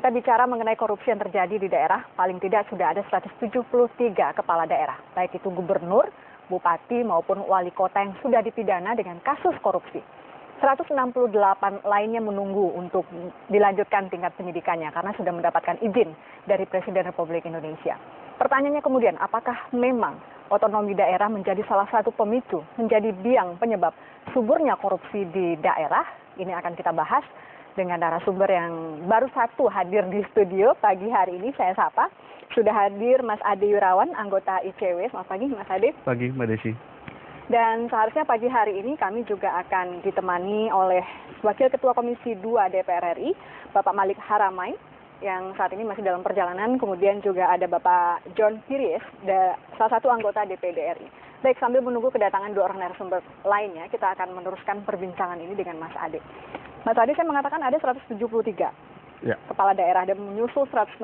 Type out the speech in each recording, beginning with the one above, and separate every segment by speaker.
Speaker 1: kita bicara mengenai korupsi yang terjadi di daerah, paling tidak sudah ada 173 kepala daerah, baik itu gubernur, bupati maupun wali kota yang sudah dipidana dengan kasus korupsi. 168 lainnya menunggu untuk dilanjutkan tingkat penyidikannya karena sudah mendapatkan izin dari Presiden Republik Indonesia. Pertanyaannya kemudian, apakah memang otonomi daerah menjadi salah satu pemicu, menjadi biang penyebab suburnya korupsi di daerah? Ini akan kita bahas dengan narasumber yang baru satu hadir di studio pagi hari ini. Saya sapa, sudah hadir Mas Ade Yurawan, anggota ICW. Selamat pagi Mas Ade.
Speaker 2: Pagi Mbak Desi.
Speaker 1: Dan seharusnya pagi hari ini kami juga akan ditemani oleh Wakil Ketua Komisi 2 DPR RI, Bapak Malik Haramain, yang saat ini masih dalam perjalanan. Kemudian juga ada Bapak John Piries, salah satu anggota DPD RI. Baik, sambil menunggu kedatangan dua orang narasumber lainnya, kita akan meneruskan perbincangan ini dengan Mas Ade. Mas Ade, saya mengatakan ada 173 kepala daerah dan menyusul 168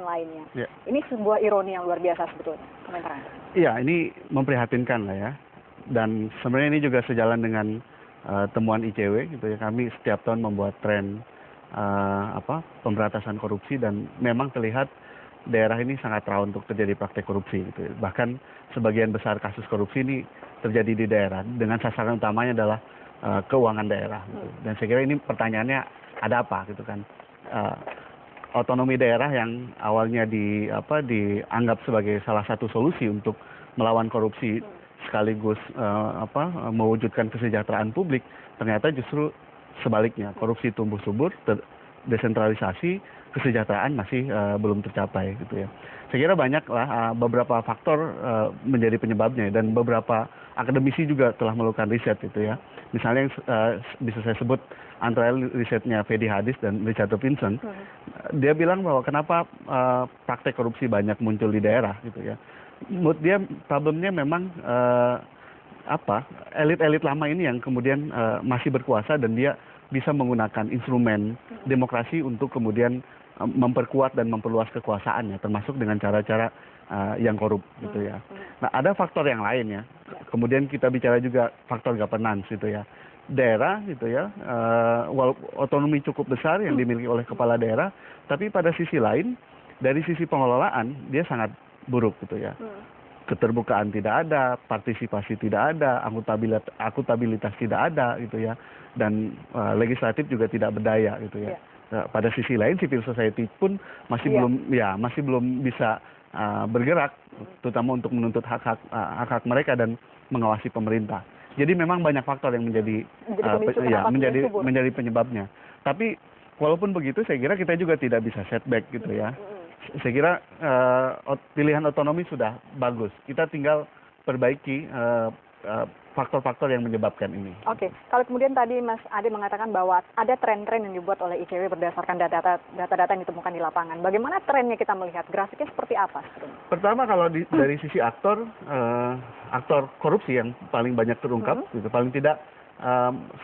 Speaker 1: lainnya. Ya. Ini sebuah ironi yang luar biasa sebetulnya. Komentarnya.
Speaker 2: Iya, ini memprihatinkan lah ya. Dan sebenarnya ini juga sejalan dengan temuan ICW gitu ya. Kami setiap tahun membuat tren pemberantasan korupsi dan memang terlihat daerah ini sangat rawan untuk terjadi praktek korupsi gitu ya. Bahkan sebagian besar kasus korupsi ini terjadi di daerah dengan sasaran utamanya adalah keuangan daerah gitu. Dan saya kira ini pertanyaannya ada apa gitu kan. Otonomi daerah yang awalnya dianggap sebagai salah satu solusi untuk melawan korupsi sekaligus mewujudkan kesejahteraan publik, ternyata justru sebaliknya, korupsi tumbuh subur, desentralisasi, kesejahteraan masih belum tercapai gitu ya. Saya kira banyaklah beberapa faktor menjadi penyebabnya dan beberapa akademisi juga telah melakukan riset gitu ya. Misalnya yang bisa saya sebut antara risetnya Fedi Hadis dan Richard Robinson, dia bilang bahwa kenapa praktek korupsi banyak muncul di daerah gitu ya. Menurut dia problemnya memang elit-elit lama ini yang kemudian masih berkuasa dan dia bisa menggunakan instrumen demokrasi untuk kemudian memperkuat dan memperluas kekuasaannya, termasuk dengan cara-cara yang korup gitu ya. Nah, ada faktor yang lain ya. Kemudian kita bicara juga faktor governance gitu ya. Daerah gitu ya, otonomi cukup besar yang dimiliki oleh kepala daerah, tapi pada sisi lain dari sisi pengelolaan dia sangat buruk gitu ya. Keterbukaan tidak ada, partisipasi tidak ada, akuntabilitas tidak ada gitu ya, dan legislatif juga tidak berdaya gitu ya. Nah, pada sisi lain civil society pun masih belum bisa bergerak, terutama untuk menuntut hak-hak mereka dan mengawasi pemerintah. Jadi memang banyak faktor yang menjadi penyebabnya. Tapi walaupun begitu, saya kira kita juga tidak bisa setback gitu ya. Saya kira pilihan otonomi sudah bagus. Kita tinggal perbaiki faktor-faktor yang menyebabkan ini.
Speaker 1: Oke, kalau kemudian tadi Mas Ade mengatakan bahwa ada tren-tren yang dibuat oleh ICW berdasarkan data-data yang ditemukan di lapangan. Bagaimana trennya kita melihat? Grafiknya seperti apa?
Speaker 2: Pertama, kalau dari sisi aktor korupsi yang paling banyak terungkap, gitu, paling tidak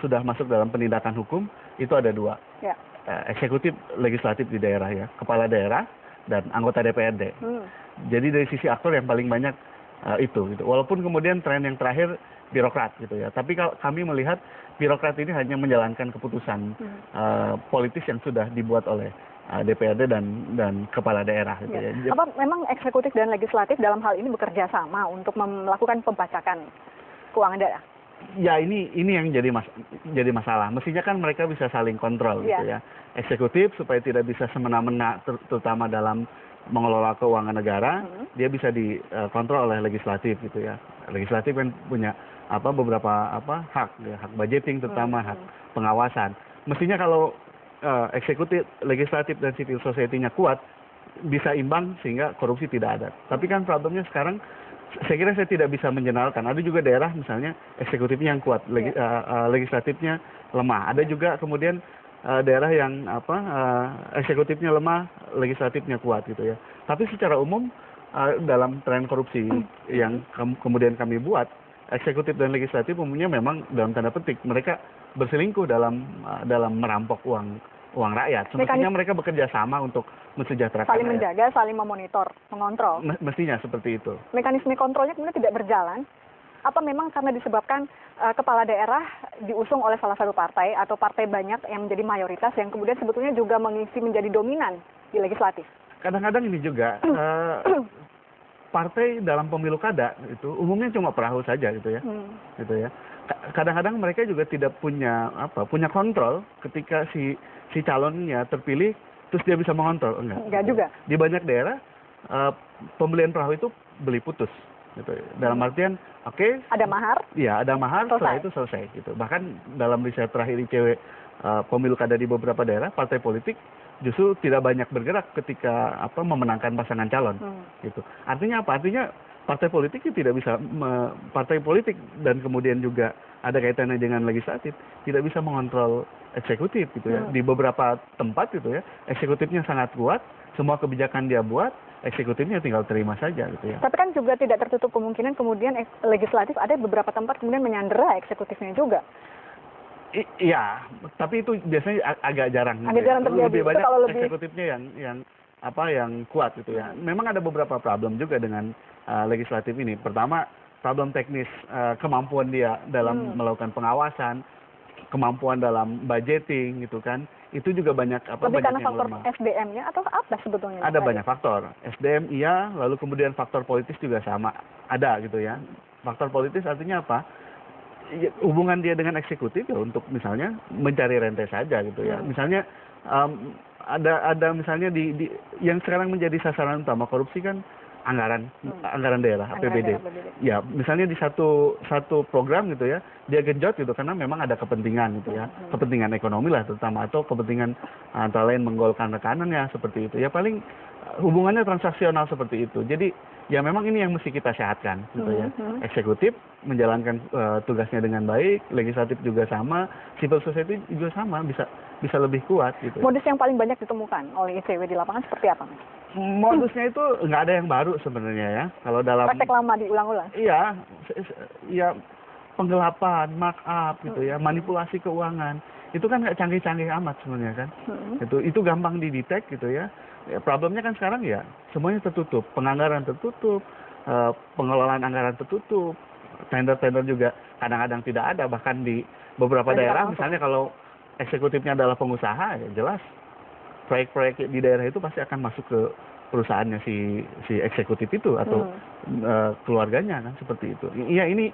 Speaker 2: sudah masuk dalam penindakan hukum, itu ada dua. Ya. Eksekutif, legislatif di daerah ya, kepala daerah dan anggota DPRD. Jadi dari sisi aktor yang paling banyak itu gitu. Walaupun kemudian tren yang terakhir birokrat gitu ya. Tapi kalau kami melihat birokrat ini hanya menjalankan keputusan politis yang sudah dibuat oleh DPRD dan kepala daerah gitu ya.
Speaker 1: Apa memang eksekutif dan legislatif dalam hal ini bekerja sama untuk melakukan pembajakan keuangan daerah?
Speaker 2: Ya, ini yang jadi masalah. Mestinya kan mereka bisa saling kontrol gitu ya. Eksekutif supaya tidak bisa semena-mena, terutama dalam mengelola keuangan negara, dia bisa dikontrol oleh legislatif gitu ya. Legislatif kan punya beberapa hak ya, hak budgeting terutama, hak pengawasan. Mestinya kalau eksekutif, legislatif dan civil society-nya kuat, bisa imbang sehingga korupsi tidak ada. Tapi kan problemnya sekarang, saya kira saya tidak bisa menjeneralkan. Ada juga daerah misalnya eksekutifnya yang kuat, legislatifnya lemah. Ada juga kemudian daerah yang eksekutifnya lemah, legislatifnya kuat gitu ya. Tapi secara umum dalam tren korupsi yang kemudian kami buat, eksekutif dan legislatif umumnya memang dalam tanda petik mereka berselingkuh dalam merampok uang rakyat. Semestinya mereka bekerja sama untuk mensejahterakan
Speaker 1: saling menjaga, saling memonitor, mengontrol.
Speaker 2: Mestinya seperti itu.
Speaker 1: Mekanisme kontrolnya kemudian tidak berjalan. Apa memang karena disebabkan kepala daerah diusung oleh salah satu partai atau partai banyak yang menjadi mayoritas yang kemudian sebetulnya juga mengisi menjadi dominan di legislatif?
Speaker 2: Kadang-kadang ini juga partai dalam pemilu kada itu umumnya cuma perahu saja gitu ya. Gitu ya. Kadang-kadang mereka juga tidak punya kontrol ketika si calonnya terpilih terus dia bisa mengontrol.
Speaker 1: Enggak juga.
Speaker 2: Di banyak daerah pembelian perahu itu beli putus gitu. Dalam artian
Speaker 1: ada mahar?
Speaker 2: Iya, ada mahar, setelah itu selesai gitu. Bahkan dalam riset terakhir ICW pemilu kada di beberapa daerah, partai politik justru tidak banyak bergerak ketika memenangkan pasangan calon gitu. Artinya apa? Artinya partai politik itu tidak bisa partai politik dan kemudian juga ada kaitannya dengan legislatif tidak bisa mengontrol eksekutif gitu ya. Di beberapa tempat gitu ya, eksekutifnya sangat kuat, semua kebijakan dia buat, eksekutifnya tinggal terima saja gitu ya.
Speaker 1: Tapi kan juga tidak tertutup kemungkinan kemudian legislatif ada beberapa tempat kemudian menyandera eksekutifnya juga.
Speaker 2: Iya, tapi itu biasanya agak jarang.
Speaker 1: Agak jarang terjadi.
Speaker 2: Lebih banyak eksekutifnya yang kuat gitu ya. Memang ada beberapa problem juga dengan legislatif ini. Pertama, problem teknis kemampuan dia dalam melakukan pengawasan, kemampuan dalam budgeting gitu kan. Itu juga banyak
Speaker 1: lebih karena faktor SDM-nya atau apa sebetulnya?
Speaker 2: Ada banyak faktor. SDM iya, lalu kemudian faktor politis juga sama. Ada gitu ya. Faktor politis artinya apa? Hubungan dia dengan eksekutif ya untuk misalnya mencari rente saja gitu ya. Misalnya ada misalnya di yang sekarang menjadi sasaran utama korupsi kan anggaran daerah, APBD. Ya, misalnya di satu program gitu ya, dia genjot gitu karena memang ada kepentingan gitu ya. Kepentingan ekonomi lah terutama atau kepentingan antara lain menggolkan rekanannya seperti itu. Ya paling hubungannya transaksional seperti itu. Jadi ya memang ini yang mesti kita sehatkan gitu ya. Eksekutif menjalankan tugasnya dengan baik, legislatif juga sama, civil society juga sama, bisa lebih kuat gitu.
Speaker 1: Modus yang paling banyak ditemukan oleh ICW di lapangan seperti apa, Mas?
Speaker 2: Modusnya itu nggak ada yang baru sebenarnya ya. Kalau dalam
Speaker 1: praktek lama diulang-ulang.
Speaker 2: Iya, ya penggelapan, markup gitu ya, manipulasi keuangan. Itu kan nggak canggih-canggih amat sebenarnya kan. Itu gampang didetek gitu ya. Problemnya kan sekarang ya semuanya tertutup, penganggaran tertutup, pengelolaan anggaran tertutup, tender-tender juga kadang-kadang tidak ada, bahkan di beberapa daerah misalnya kalau eksekutifnya adalah pengusaha ya jelas proyek-proyek di daerah itu pasti akan masuk ke perusahaannya si eksekutif itu atau keluarganya kan seperti itu. Iya ini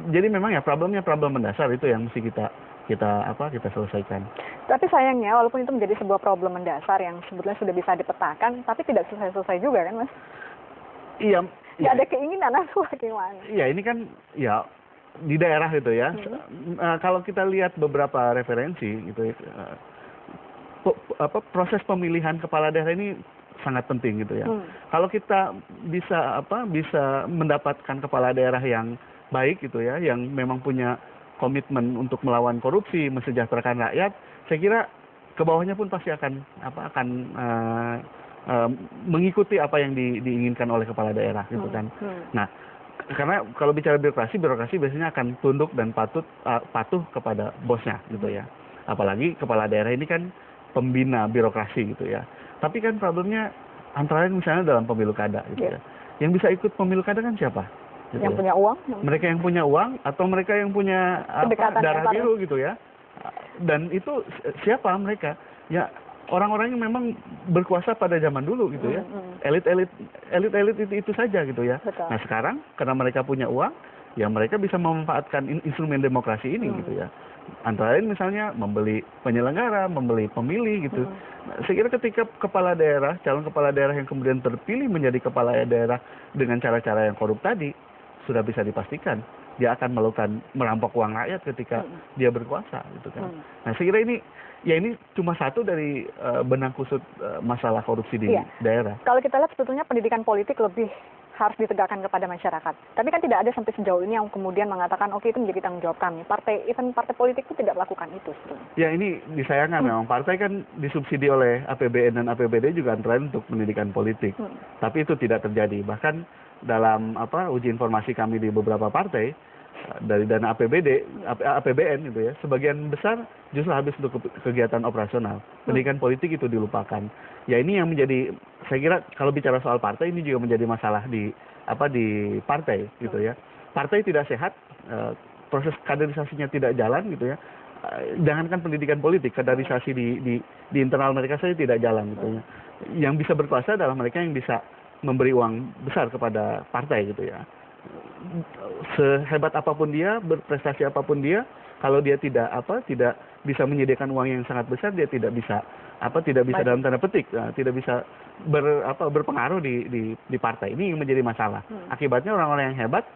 Speaker 2: jadi memang ya problemnya problem mendasar itu yang mesti kita selesaikan.
Speaker 1: Tapi sayangnya walaupun itu menjadi sebuah problem mendasar yang sebetulnya sudah bisa dipetakan, tapi tidak selesai-selesai juga kan, Mas?
Speaker 2: Iya.
Speaker 1: Ya ada keinginan atau bagaimana?
Speaker 2: Iya ini kan ya di daerah gitu ya. Kalau kita lihat beberapa referensi gitu ya, proses pemilihan kepala daerah ini sangat penting gitu ya. Kalau kita bisa mendapatkan kepala daerah yang baik gitu ya, yang memang punya komitmen untuk melawan korupsi, mensejahterakan rakyat, saya kira ke bawahnya pun pasti akan mengikuti apa yang diinginkan oleh kepala daerah gitu kan. Nah, karena kalau bicara birokrasi biasanya akan tunduk dan patuh kepada bosnya gitu ya. Apalagi kepala daerah ini kan pembina birokrasi gitu ya. Tapi kan problemnya antara lain misalnya dalam pemilu kada gitu ya. Yang bisa ikut pemilu kada kan siapa? Gitu
Speaker 1: yang
Speaker 2: ya.
Speaker 1: punya uang?
Speaker 2: Mereka yang punya uang atau mereka yang punya darah biru gitu ya. Dan itu siapa mereka? Ya orang-orang yang memang berkuasa pada zaman dulu gitu ya. Elit-elit itu saja gitu ya.
Speaker 1: Betul.
Speaker 2: Nah sekarang karena mereka punya uang, ya mereka bisa memanfaatkan instrumen demokrasi ini gitu ya. Antara lain misalnya membeli penyelenggara, membeli pemilih gitu. Nah, saya kira ketika calon kepala daerah yang kemudian terpilih menjadi kepala daerah dengan cara-cara yang korup tadi, sudah bisa dipastikan dia akan merampok uang rakyat ketika dia berkuasa gitu kan. Nah saya kira ini cuma satu dari benang kusut masalah korupsi di daerah.
Speaker 1: Kalau kita lihat sebetulnya pendidikan politik lebih harus ditegakkan kepada masyarakat. Tapi kan tidak ada sampai sejauh ini yang kemudian mengatakan oke itu menjadi tanggung jawab kami. Partai politik itu tidak melakukan itu sebetulnya.
Speaker 2: Ya ini disayangkan memang partai kan disubsidi oleh APBN dan APBD juga antara lain untuk pendidikan politik. Tapi itu tidak terjadi. Bahkan dalam uji informasi kami di beberapa partai dari dana APBN gitu ya, sebagian besar justru habis untuk kegiatan operasional. Pendidikan politik itu dilupakan. Ya ini yang menjadi, saya kira kalau bicara soal partai ini juga menjadi masalah di partai gitu ya. partai tidak sehat, proses kaderisasinya tidak jalan gitu ya. Jangankan pendidikan politik, kaderisasi di internal mereka saja tidak jalan gitu ya. Yang bisa berkuasa adalah mereka yang bisa memberi uang besar kepada partai gitu ya. Sehebat apapun dia, berprestasi apapun dia, kalau dia tidak bisa menyediakan uang yang sangat besar, dia tidak bisa dalam tanda petik, tidak bisa berpengaruh di partai. Ini yang menjadi masalah. Akibatnya orang-orang yang hebat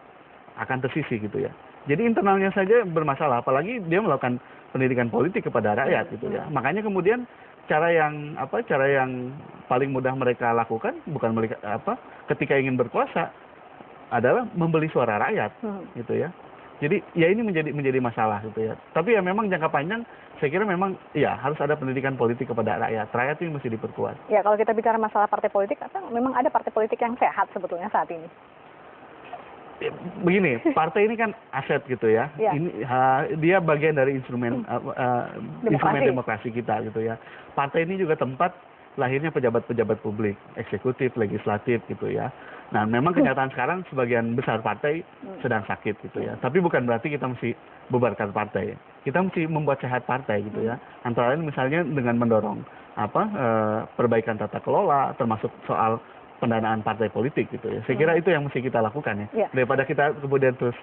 Speaker 2: akan tersisih gitu ya. Jadi internalnya saja bermasalah, apalagi dia melakukan pendidikan politik kepada rakyat gitu ya. Makanya kemudian cara yang paling mudah mereka lakukan bukan ketika ingin berkuasa adalah membeli suara rakyat gitu ya. Jadi ya ini menjadi masalah gitu ya. Tapi ya memang jangka panjang saya kira memang ya harus ada pendidikan politik kepada rakyat. Rakyat ini mesti diperkuat.
Speaker 1: Ya kalau kita bicara masalah partai politik, memang ada partai politik yang sehat sebetulnya saat ini.
Speaker 2: Begini, partai ini kan aset gitu ya. Ini dia bagian dari instrumen demokrasi kita gitu ya. Partai ini juga tempat lahirnya pejabat-pejabat publik, eksekutif, legislatif gitu ya. Nah, memang kenyataan sekarang sebagian besar partai sedang sakit gitu ya. Tapi bukan berarti kita mesti bubarkan partai. Kita mesti membuat sehat partai gitu ya. Antara lain misalnya dengan mendorong perbaikan tata kelola, termasuk soal pendanaan partai politik gitu ya. Saya kira itu yang mesti kita lakukan ya. Daripada kita kemudian terus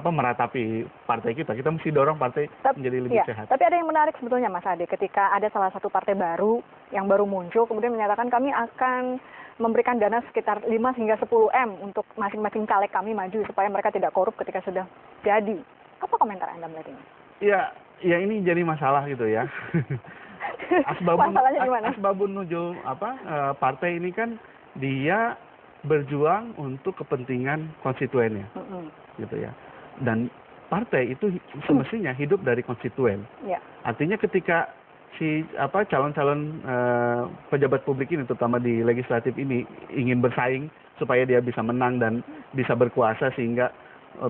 Speaker 2: meratapi partai kita mesti dorong partai menjadi lebih sehat.
Speaker 1: Tapi ada yang menarik sebetulnya Mas Ade, ketika ada salah satu partai baru yang baru muncul kemudian menyatakan kami akan memberikan dana sekitar 5 hingga 10 M untuk masing-masing caleg kami maju supaya mereka tidak korup ketika sudah jadi. Apa komentar Anda melihat ini?
Speaker 2: Ya ini jadi masalah gitu ya. Asbabun nuzul partai ini kan dia berjuang untuk kepentingan konstituennya, gitu ya. Dan partai itu semestinya hidup dari konstituen. Artinya ketika si calon-calon pejabat publik ini, terutama di legislatif ini, ingin bersaing supaya dia bisa menang dan bisa berkuasa sehingga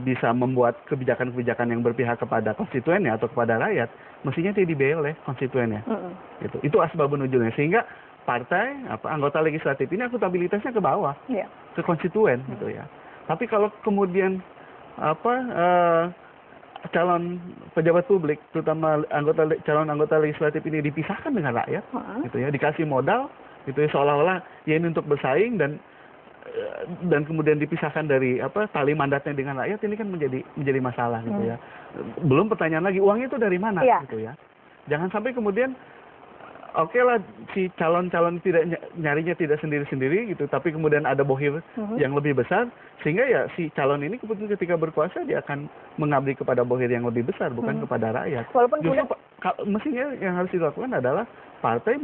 Speaker 2: bisa membuat kebijakan-kebijakan yang berpihak kepada konstituennya atau kepada rakyat, mestinya dia dibiayai oleh konstituennya. Itu asbabun nuzulnya, sehingga partai anggota legislatif ini akutabilitasnya ke bawah, ke konstituen gitu ya. Tapi kalau kemudian calon pejabat publik, terutama calon anggota legislatif ini dipisahkan dengan rakyat, gitu ya, dikasih modal, gitu ya, seolah-olah ya ini untuk bersaing dan kemudian dipisahkan dari tali mandatnya dengan rakyat, ini kan menjadi masalah gitu ya. Belum pertanyaan lagi uangnya itu dari mana gitu ya. Jangan sampai kemudian oke lah si calon-calon nyarinya tidak sendiri-sendiri gitu, tapi kemudian ada bohir yang lebih besar, sehingga ya si calon ini ketika berkuasa dia akan mengabdi kepada bohir yang lebih besar, bukan kepada rakyat. Justru mestinya yang harus dilakukan adalah partai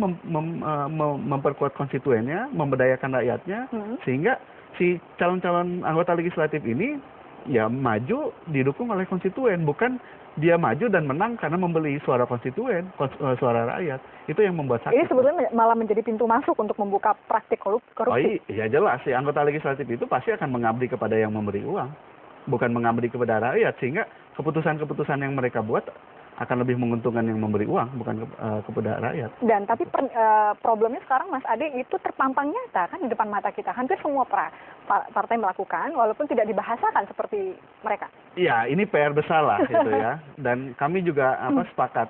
Speaker 2: memperkuat konstituennya, memberdayakan rakyatnya, sehingga si calon-calon anggota legislatif ini ya maju didukung oleh konstituen, bukan dia maju dan menang karena membeli suara konstituen, suara rakyat. Itu yang membuat sakit.
Speaker 1: Ini sebetulnya malah menjadi pintu masuk untuk membuka praktik korupsi.
Speaker 2: Iya jelas, si anggota legislatif itu pasti akan mengabdi kepada yang memberi uang, bukan mengabdi kepada rakyat, sehingga keputusan-keputusan yang mereka buat akan lebih menguntungkan yang memberi uang, bukan kepada rakyat.
Speaker 1: Dan tapi problemnya sekarang Mas Ade itu terpampang nyata kan di depan mata kita. Hampir semua partai melakukan, walaupun tidak dibahasakan seperti mereka.
Speaker 2: Iya, ini PR besar lah gitu ya. Dan kami juga sepakat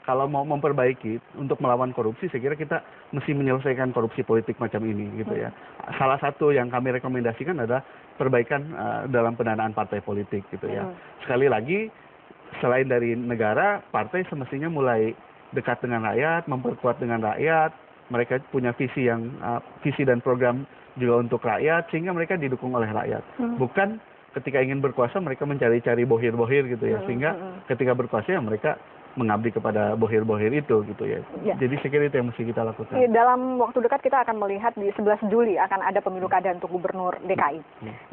Speaker 2: kalau mau memperbaiki untuk melawan korupsi, saya kira kita mesti menyelesaikan korupsi politik macam ini gitu ya. Salah satu yang kami rekomendasikan adalah perbaikan dalam pendanaan partai politik gitu ya. Sekali lagi, selain dari negara, partai semestinya mulai dekat dengan rakyat, memperkuat dengan rakyat. Mereka punya visi dan program juga untuk rakyat, sehingga mereka didukung oleh rakyat. Bukan ketika ingin berkuasa mereka mencari-cari bohir-bohir gitu ya, sehingga ketika berkuasa ya mereka mengabdi kepada bohir-bohir itu gitu ya. Jadi saya kira itu yang mesti kita lakukan.
Speaker 1: Dalam waktu dekat kita akan melihat di 11 Juli akan ada pemilu kada untuk gubernur DKI.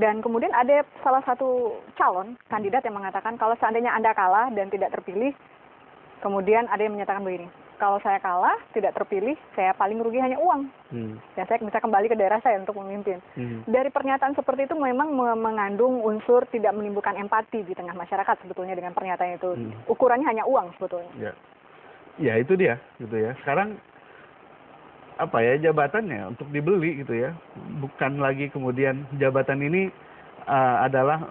Speaker 1: Dan kemudian ada salah satu calon kandidat yang mengatakan kalau seandainya Anda kalah dan tidak terpilih, kemudian ada yang menyatakan begini, kalau saya kalah, tidak terpilih, saya paling rugi hanya uang. Dan saya bisa kembali ke daerah saya untuk memimpin. Dari pernyataan seperti itu memang mengandung unsur tidak menimbulkan empati di tengah masyarakat sebetulnya dengan pernyataan itu. Ukurannya hanya uang sebetulnya.
Speaker 2: Ya itu dia, gitu ya. Sekarang jabatannya untuk dibeli gitu ya. Bukan lagi kemudian jabatan ini adalah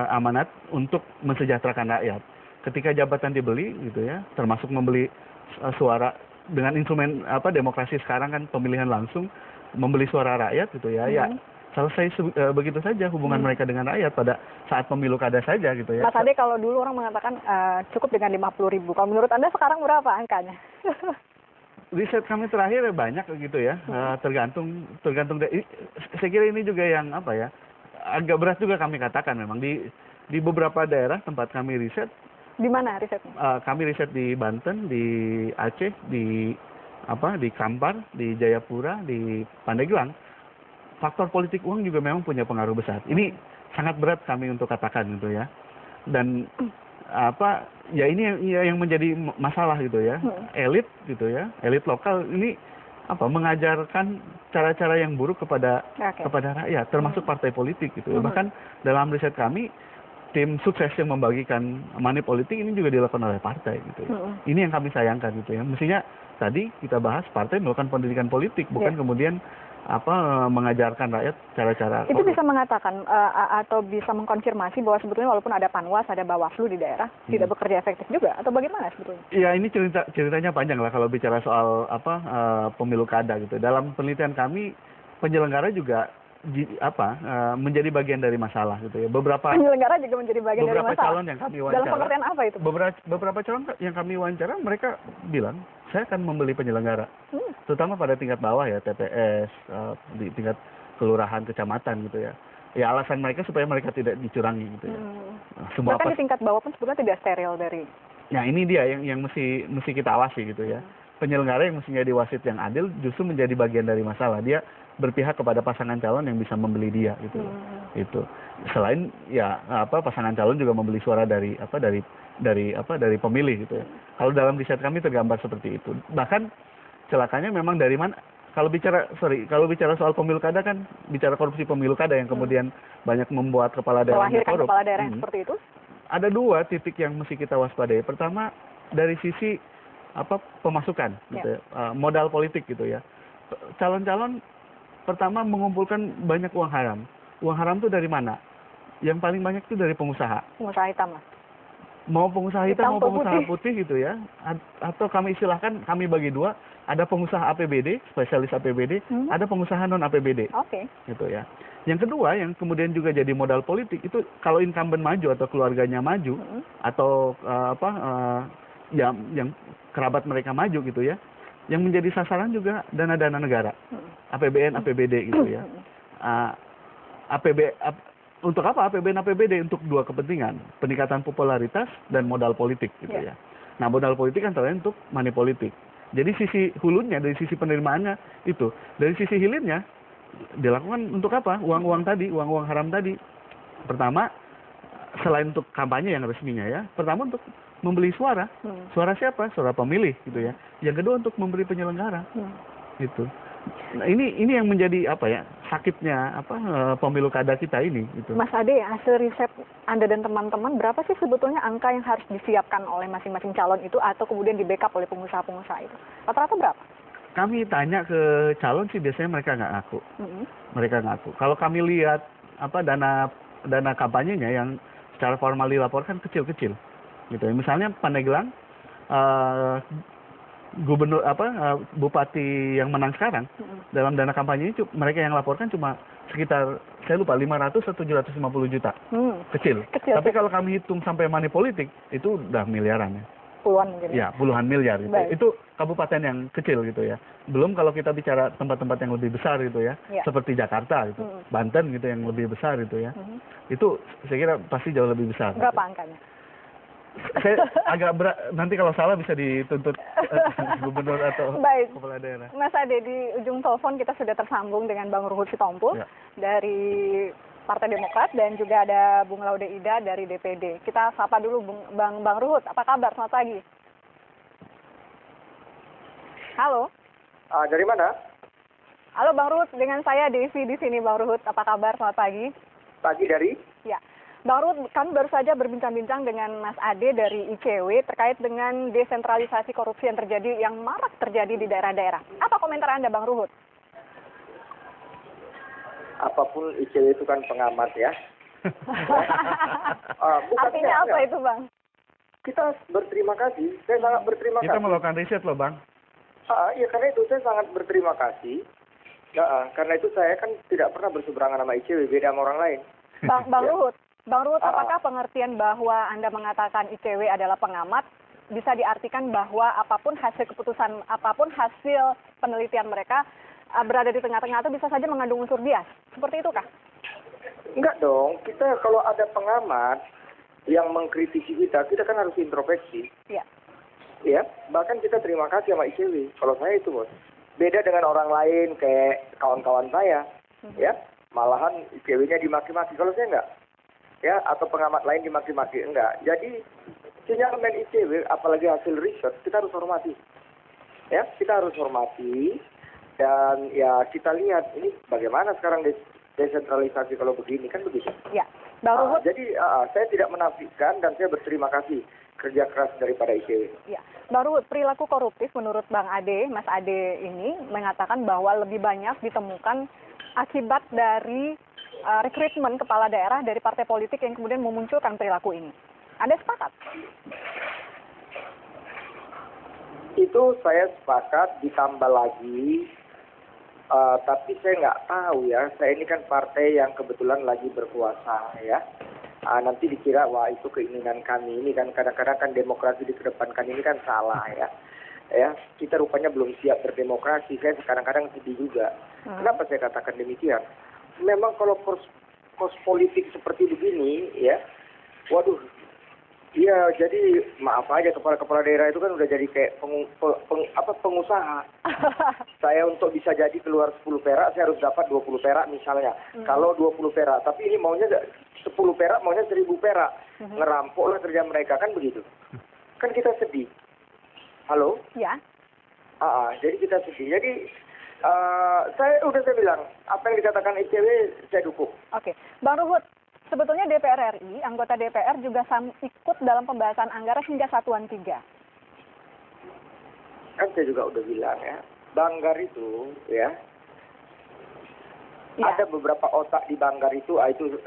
Speaker 2: amanat untuk mensejahterakan rakyat. Ketika jabatan dibeli gitu ya, termasuk membeli suara dengan instrumen demokrasi sekarang kan pemilihan langsung, membeli suara rakyat gitu ya, ya selesai begitu saja hubungan mereka dengan rakyat pada saat pemilu kada saja gitu ya.
Speaker 1: Mas Ade, kalau dulu orang mengatakan cukup dengan 50.000, kalau menurut Anda sekarang berapa angkanya?
Speaker 2: Riset kami terakhir banyak gitu ya, tergantung saya kira ini juga yang agak berat juga kami katakan memang di beberapa daerah tempat kami riset.
Speaker 1: Di mana risetnya?
Speaker 2: Kami riset di Banten, di Aceh, di Kampar, di Jayapura, di Pandeglang. Faktor politik uang juga memang punya pengaruh besar. Ini sangat berat kami untuk katakan gitu ya. Dan ya ini yang menjadi masalah gitu ya. Elit gitu ya, elit lokal ini mengajarkan cara-cara yang buruk kepada rakyat, termasuk partai politik gitu ya. Bahkan dalam riset kami, tim sukses yang membagikan money politik ini juga dilakukan oleh partai gitu ya. Ini yang kami sayangkan gitu ya. Mestinya tadi kita bahas partai melakukan pendidikan politik, bukan kemudian mengajarkan rakyat cara-cara.
Speaker 1: Itu bisa mengatakan atau bisa mengkonfirmasi bahwa sebetulnya walaupun ada Panwas, ada Bawaslu di daerah, tidak bekerja efektif juga, atau bagaimana sebetulnya?
Speaker 2: Ya, ini ceritanya panjang lah kalau bicara soal pemilu kada gitu. Dalam penelitian kami, penyelenggara juga menjadi bagian dari masalah gitu ya. Beberapa
Speaker 1: penyelenggara juga menjadi bagian dari masalah.
Speaker 2: Calon yang kami wawancara.
Speaker 1: Dalam pengertian apa itu?
Speaker 2: Beberapa calon yang kami wawancara, mereka bilang saya akan membeli penyelenggara, terutama pada tingkat bawah ya, TPS, di tingkat kelurahan, kecamatan gitu ya. Ya alasan mereka supaya mereka tidak dicurangi gitu ya.
Speaker 1: Bahkan di tingkat bawah pun sebetulnya tidak steril dari.
Speaker 2: Ya ini dia yang mesti kita awasi gitu ya. Penyelenggara yang mestinya jadi wasit yang adil justru menjadi bagian dari masalah. Dia berpihak kepada pasangan calon yang bisa membeli dia gitu. Itu. Selain ya pasangan calon juga membeli suara dari pemilih gitu ya. Kalau dalam riset kami tergambar seperti itu. Bahkan celakanya memang dari mana? Kalau bicara soal pemilu kada kan bicara korupsi pemilu kada yang kemudian banyak membuat kepala daerah
Speaker 1: melahirkan kepala daerah yang seperti itu.
Speaker 2: Ada dua titik yang mesti kita waspadai. Pertama dari sisi pemasukan gitu ya. Modal politik gitu ya. Calon-calon pertama mengumpulkan banyak uang haram. Uang haram itu dari mana? Yang paling banyak itu dari pengusaha.
Speaker 1: Pengusaha hitam lah.
Speaker 2: Mau pengusaha hitam mau pengusaha putih gitu ya. Atau kami istilahkan, kami bagi dua, ada pengusaha APBD, spesialis APBD, ada pengusaha non APBD.
Speaker 1: Oke.
Speaker 2: Gitu ya. Yang kedua yang kemudian juga jadi modal politik itu kalau incumbent maju atau keluarganya maju atau yang kerabat mereka maju gitu ya. Yang menjadi sasaran juga dana-dana negara. APBN, APBD gitu ya. Untuk apa APBN, APBD? Untuk dua kepentingan, peningkatan popularitas dan modal politik gitu ya. Nah, modal politik antara lain untuk money politik. Jadi sisi hulunya, dari sisi penerimaannya itu. Dari sisi hilirnya, dilakukan untuk apa? Uang-uang tadi, uang-uang haram tadi. Pertama, selain untuk kampanye yang resminya ya, pertama untuk membeli suara. Suara siapa? Suara pemilih gitu ya. Yang kedua untuk memberi penyelenggara. Gitu. Nah, ini yang menjadi sakitnya pemilu kada kita ini gitu.
Speaker 1: Mas Ade, hasil riset Anda dan teman-teman, berapa sih sebetulnya angka yang harus disiapkan oleh masing-masing calon itu atau kemudian di backup oleh pengusaha-pengusaha itu? Rata-rata berapa?
Speaker 2: Kami tanya ke calon sih biasanya mereka nggak ngaku. Mereka ngaku. Kalau kami lihat dana kampanyenya yang secara formal dilaporkan kecil-kecil gitu ya. Misalnya Pandeglang, gubernur bupati yang menang sekarang dalam dana kampanye ini mereka yang laporkan cuma sekitar saya lupa 500 atau 750 juta. Kecil. Tapi kalau kami hitung sampai money politik itu udah miliaran ya.
Speaker 1: Puluhan mungkin.
Speaker 2: Ya, puluhan miliar gitu. Itu kabupaten yang kecil gitu ya. Belum kalau kita bicara tempat-tempat yang lebih besar gitu ya. Seperti Jakarta gitu. Banten gitu yang lebih besar gitu ya. Itu saya kira pasti jauh lebih besar.
Speaker 1: Berapa angkanya?
Speaker 2: Saya agak berat, nanti kalau salah bisa dituntut gubernur atau kepala daerah.
Speaker 1: Mas Ade, di ujung telepon kita sudah tersambung dengan Bang Ruhut Sitompul dari Partai Demokrat dan juga ada Bung Laude Ida dari DPD. Kita sapa dulu Bang Ruhut, apa kabar? Selamat pagi. Halo.
Speaker 3: Dari mana?
Speaker 1: Halo Bang Ruhut, dengan saya Devi di sini Bang Ruhut. Apa kabar? Selamat pagi.
Speaker 3: Pagi dari?
Speaker 1: Ya. Bang Ruhut, kami baru saja berbincang-bincang dengan Mas Ade dari ICW terkait dengan desentralisasi korupsi yang terjadi, yang marak terjadi di daerah-daerah. Apa komentar Anda, Bang Ruhut?
Speaker 3: Apapun ICW itu kan pengamat ya.
Speaker 1: Artinya apa itu, Bang?
Speaker 3: Kita berterima kasih. Saya sangat berterima
Speaker 2: Kita
Speaker 3: kasih.
Speaker 2: melakukan riset loh, Bang.
Speaker 3: Iya, karena itu saya sangat berterima kasih. Karena itu saya kan tidak pernah berseberangan sama ICW, beda sama orang lain.
Speaker 1: Bang Ruhut, apakah pengertian bahwa Anda mengatakan ICW adalah pengamat bisa diartikan bahwa apapun hasil keputusan, apapun hasil penelitian mereka berada di tengah-tengah atau bisa saja mengandung unsur bias? Seperti itu kah?
Speaker 3: Enggak dong, kita kalau ada pengamat yang mengkritisi kita kan harus introspeksi.
Speaker 1: Iya.
Speaker 3: Ya, bahkan kita terima kasih sama ICW. Kalau saya itu, Bos. Beda dengan orang lain kayak kawan-kawan saya, ya. Malahan ICW-nya dimaki-maki. Kalau saya enggak. Ya, atau pengamat lain dimaki-maki, enggak. Jadi sinyalemen ICW apalagi hasil riset kita harus hormati. Ya, kita harus hormati dan ya kita lihat ini bagaimana sekarang desentralisasi kalau begini kan begitu.
Speaker 1: Ya. Bang Ruhut.
Speaker 3: Jadi saya tidak menafikan dan saya berterima kasih kerja keras daripada ICW.
Speaker 1: Ya, Bang Ruhut, perilaku koruptif menurut Bang Ade, Mas Ade ini mengatakan bahwa lebih banyak ditemukan akibat dari rekrutmen kepala daerah dari partai politik yang kemudian memunculkan perilaku ini. Anda sepakat?
Speaker 3: Itu saya sepakat, ditambah lagi, tapi saya nggak tahu ya, saya ini kan partai yang kebetulan lagi berkuasa ya. Nanti dikira wah itu keinginan kami, ini kan kadang-kadang kan demokrasi dikedepankan ini kan salah ya. Ya, kita rupanya belum siap berdemokrasi. Saya kadang-kadang sedih juga. Kenapa saya katakan demikian? Memang kalau kos politik seperti begini ya, waduh, iya jadi maaf aja kepala-kepala daerah itu kan udah jadi kayak pengusaha. Saya untuk bisa jadi keluar 10 perak saya harus dapat 20 perak misalnya. Kalau 20 perak, tapi ini maunya 10 perak, maunya 1000 perak. Ngerampoklah kerja mereka kan begitu. Kan kita sedih. Halo?
Speaker 1: Ya.
Speaker 3: Jadi kita sedih. Jadi saya bilang apa yang dikatakan ICW saya dukung.
Speaker 1: Oke, Bang Ruhut, sebetulnya DPR RI, anggota DPR juga ikut dalam pembahasan anggaran hingga satuan 3.
Speaker 3: Kan saya juga udah bilang ya, Banggar itu ya, ada beberapa otak di Banggar itu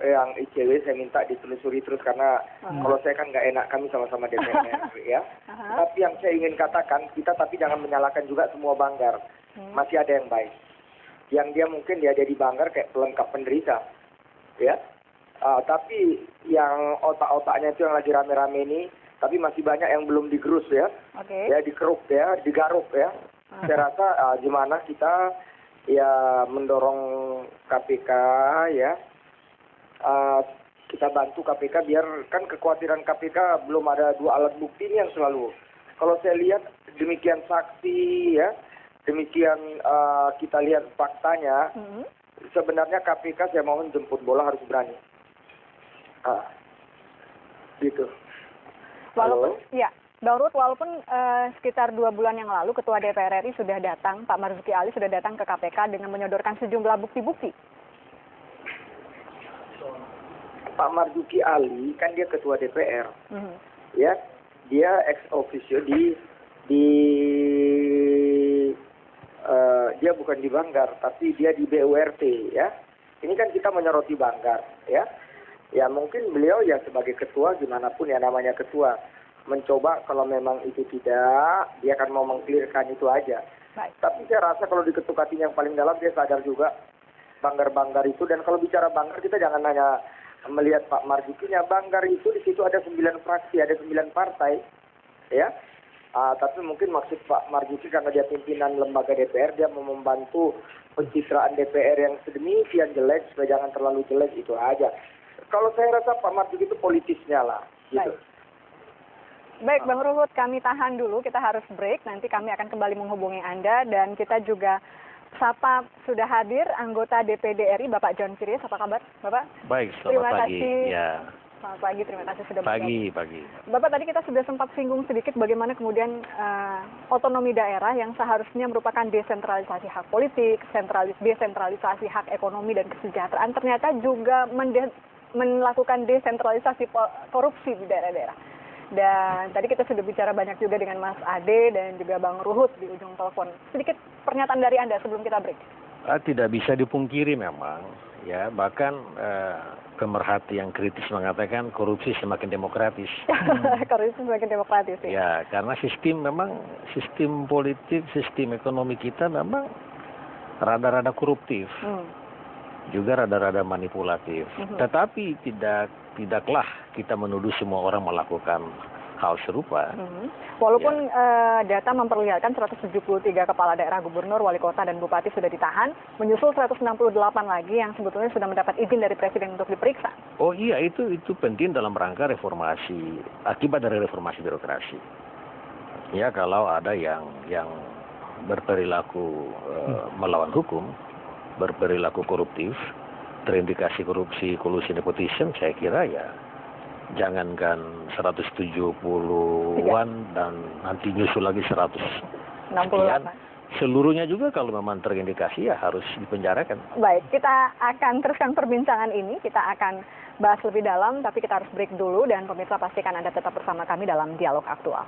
Speaker 3: yang ICW saya minta ditelusuri terus karena kalau saya kan nggak enak kami sama-sama DPR ya. Tapi yang saya ingin katakan kita tapi jangan menyalahkan juga semua Banggar. Masih ada yang baik. Yang dia mungkin dia jadi Banggar kayak pelengkap penderita. Ya. Tapi yang otak-otaknya itu yang lagi rame-rame ini, tapi masih banyak yang belum digerus ya. Ya dikeruk ya, digaruk ya. Saya rasa gimana kita ya mendorong KPK ya. Kita bantu KPK biar kan kekhawatiran KPK belum ada 2 alat bukti ini yang selalu. Kalau saya lihat demikian saksi ya, demikian kita lihat faktanya, sebenarnya KPK saya mohon jemput bola harus berani. Gitu.
Speaker 1: Walaupun, ya, Bang Ruhut, walaupun sekitar 2 bulan yang lalu Ketua DPR RI sudah datang, Pak Marzuki Ali sudah datang ke KPK dengan menyodorkan sejumlah bukti-bukti.
Speaker 3: Pak Marzuki Ali kan dia Ketua DPR, ya, dia ex officio dia bukan di Banggar, tapi dia di BURT, ya. Ini kan kita menyoroti Banggar, ya. Ya mungkin beliau ya sebagai ketua, gimana pun ya namanya ketua, mencoba kalau memang itu tidak, dia akan mau mengklirkan itu aja.
Speaker 1: Baik.
Speaker 3: Tapi saya rasa kalau diketuk hatinya yang paling dalam, dia sadar juga Banggar-Banggar itu. Dan kalau bicara Banggar, kita jangan hanya melihat Pak Marzukinya. Banggar itu di situ ada 9 fraksi, ada 9 partai, ya. Tapi mungkin maksud Pak Marzuki karena dia pimpinan lembaga DPR, dia mau membantu pencitraan DPR yang sedemikian jelek supaya jangan terlalu jelek, itu aja. Kalau saya rasa Pak Marzuki itu politisnya lah, gitu.
Speaker 1: Baik, Bang Ruhut, kami tahan dulu, kita harus break. Nanti kami akan kembali menghubungi Anda dan kita juga sapa sudah hadir anggota DPD RI Bapak John Kiris. Apa kabar, Bapak?
Speaker 4: Baik,
Speaker 1: Terima
Speaker 4: selamat pagi.
Speaker 1: kasih.
Speaker 4: Ya.
Speaker 1: Selamat pagi, terima kasih sudah
Speaker 4: Pagi.
Speaker 1: Bapak, tadi kita sudah sempat singgung sedikit bagaimana kemudian otonomi daerah yang seharusnya merupakan desentralisasi hak politik, desentralisasi hak ekonomi dan kesejahteraan, ternyata juga melakukan desentralisasi korupsi di daerah-daerah. Dan tadi kita sudah bicara banyak juga dengan Mas Ade dan juga Bang Ruhut di ujung telepon. Sedikit pernyataan dari Anda sebelum kita break.
Speaker 4: Tidak bisa dipungkiri memang ya, bahkan pemerhati yang kritis mengatakan korupsi semakin demokratis.
Speaker 1: Korupsi semakin demokratis ya.
Speaker 4: Ya, karena sistem politik, sistem ekonomi kita memang rada-rada koruptif, juga rada-rada manipulatif. Tetapi tidaklah kita menuduh semua orang melakukan hal serupa.
Speaker 1: Walaupun data memperlihatkan 173 kepala daerah, gubernur, wali kota, dan bupati sudah ditahan, menyusul 168 lagi yang sebetulnya sudah mendapat izin dari presiden untuk diperiksa.
Speaker 4: Oh iya, itu penting dalam rangka reformasi, akibat dari reformasi birokrasi. Ya, kalau ada yang berperilaku melawan hukum, berperilaku koruptif, terindikasi korupsi, kolusi, nepotisme, saya kira ya jangankan 170-an dan nanti nyusul lagi 100 sekian. Seluruhnya juga kalau memang terindikasi ya harus dipenjarakan.
Speaker 1: Baik, kita akan teruskan perbincangan ini. Kita akan bahas lebih dalam, tapi kita harus break dulu. Dan pemirsa pastikan Anda tetap bersama kami dalam Dialog Aktual.